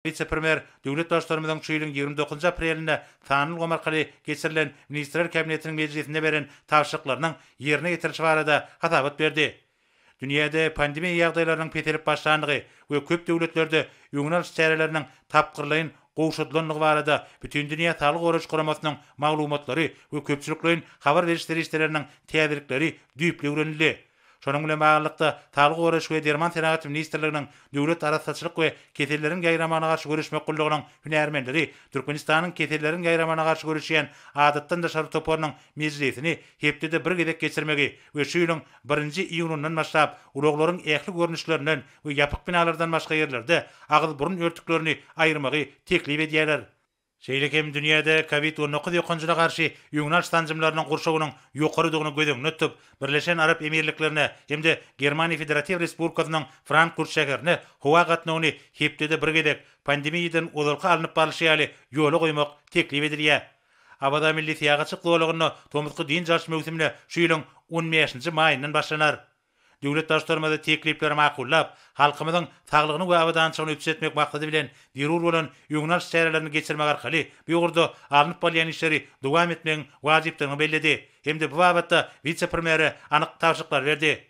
Vice-premier döwlet başlarymyzyň şu ýylyň 29 aprelinde tanylgam arkaly geçirilen Ministrler Kabinetiniň mejlisinde beren tapşyryklarynyň ýerine ýetirişi barada hatabat berdi. Dünýäde pandemiýa ýagdaýlarynyň petelip başlandygy we köp döwletlerde ýöňel çäreleriniň tapgyrlygyň gowşudylanlygy barada bütün dünýä Saglyk Garaş Guramasynyň maglumatlary we köpçüliklerin habar berişleri işleriniň täzirlikleri düýpli öwrenildi. Şonuň bilen baglykda Saglyk Garaş we Derman Senagat ministrliginiň döwlet araççylyk we ketellerin gaýramana garşy görüşmek gullugynyň hünärmenleri Türkmenistanyň ketellerin gaýramana garşy görüşýän adatdan daşary toparynyň mejlisini hepdede bir gedek geçirmegi we şu ýylyň 1-nji iýunundan başlap uluglaryň ähli görnüşlerinden we ýapyk binalardan başga ýerlerde agyl burun örtüklerini aýyrmagy teklip edýärler. Şeýlekem dünýäde COVID-19 ýokanjyna garşy ýöňnal stansiýalarynyň gurşagynyň ýokarydygyny gözeňde tutip, Birleşen Arap Emirliklerine hemde Germaniýa Federativ Respublikasynyň Frankfurt şäherine howa gatnawyny hepdede bir gedek pandemiýadan uzalka alınıp baryşy ýaly ýola goýmak teklip edilýär. Abada milli syýagatçyk dowlagyny tomutky din jarş mewsimine şu ýylyň 15-nji maýyndan başlanar. Döwlet başlarymyzy teklipleri makullap, halkymyzyň saglygyny we abadançylygyny öpsetmek maksady bilen derur bolan ýöňnal çärelerini geçirmek arkaly bu ýurda alınıp bolýan işleri dowam etmegiň wajypdygyny bellidi. Hemde bu babatda vice-premieri anyk tapşyryklar berdi.